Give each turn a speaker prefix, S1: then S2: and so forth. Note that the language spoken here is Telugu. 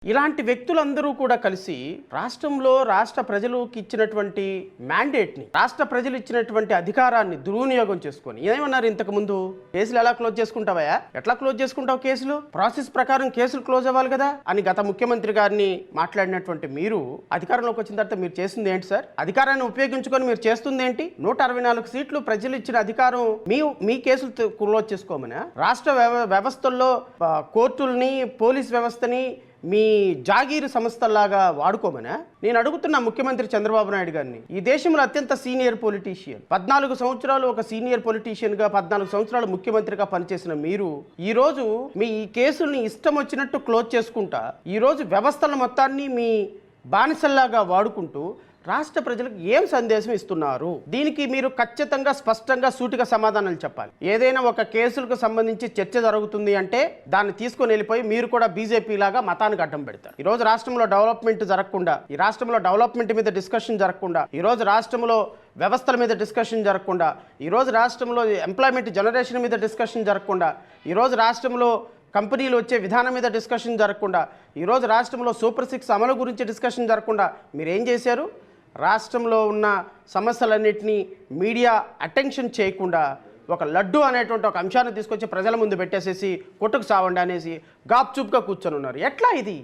S1: ఇలాంటి వ్యక్తులందరూ కూడా కలిసి రాష్ట్రంలో రాష్ట్ర ప్రజలకు ఇచ్చినటువంటి మ్యాండేట్ని, రాష్ట్ర ప్రజలు ఇచ్చినటువంటి అధికారాన్ని దుర్వినియోగం చేసుకొని ఏమన్నారు ఇంతకు ముందు, కేసులు ఎలా క్లోజ్ చేసుకుంటావా, ఎట్లా క్లోజ్ చేసుకుంటావు, కేసులు ప్రాసెస్ ప్రకారం కేసులు క్లోజ్ అవ్వాలి కదా అని గత ముఖ్యమంత్రి గారిని మాట్లాడినటువంటి మీరు అధికారంలోకి వచ్చిన తర్వాత మీరు చేసింది ఏంటి సార్? అధికారాన్ని ఉపయోగించుకొని మీరు చేస్తుంది ఏంటి? 164 సీట్లు ప్రజలు ఇచ్చిన అధికారం మీ కేసులు క్లోజ్ చేసుకోమని రాష్ట్ర వ్యవస్థల్లో కోర్టుల్ని, పోలీస్ వ్యవస్థని మీ జాగీరు సంస్థల్లాగా వాడుకోమనా? నేను అడుగుతున్నా ముఖ్యమంత్రి చంద్రబాబు నాయుడు గారిని, ఈ దేశంలో అత్యంత సీనియర్ పొలిటీషియన్, 14 సంవత్సరాలు ఒక సీనియర్ పొలిటీషియన్గా 14 సంవత్సరాలు ముఖ్యమంత్రిగా పనిచేసిన మీరు ఈరోజు మీ ఈ కేసుల్ని ఇష్టం వచ్చినట్టు క్లోజ్ చేసుకుంటా ఈరోజు వ్యవస్థల మొత్తాన్ని మీ బానిసల్లాగా వాడుకుంటూ రాష్ట్ర ప్రజలకు ఏం సందేశం ఇస్తున్నారు? దీనికి మీరు ఖచ్చితంగా స్పష్టంగా సూటిగా సమాధానాలు చెప్పాలి. ఏదైనా ఒక కేసులకు సంబంధించి చర్చ జరుగుతుంది అంటే దాన్ని తీసుకొని వెళ్ళిపోయి మీరు కూడా బీజేపీ లాగా మతానికి అడ్డం పెడతారు. ఈ రోజు రాష్ట్రంలో డెవలప్మెంట్ జరగకుండా, ఈ రాష్ట్రంలో డెవలప్మెంట్ మీద డిస్కషన్ జరగకుండా, ఈ రోజు రాష్ట్రంలో వ్యవస్థల మీద డిస్కషన్ జరగకుండా, ఈరోజు రాష్ట్రంలో ఎంప్లాయ్మెంట్ జనరేషన్ మీద డిస్కషన్ జరగకుండా, ఈరోజు రాష్ట్రంలో కంపెనీలు వచ్చే విధానం మీద డిస్కషన్ జరగకుండా, ఈరోజు రాష్ట్రంలో సూపర్ 6 అమలు గురించి డిస్కషన్ జరగకుండా మీరేం చేశారు? రాష్ట్రంలో ఉన్న సమస్యలన్నింటినీ మీడియా అటెన్షన్ చేయకుండా ఒక లడ్డు అనేటువంటి ఒక అంశాన్ని తీసుకొచ్చి ప్రజల ముందు పెట్టేసేసి కొట్టుకు సావండి అనేసి గాప్చూప్గా కూర్చొని ఉన్నారు. ఎట్లా ఇది?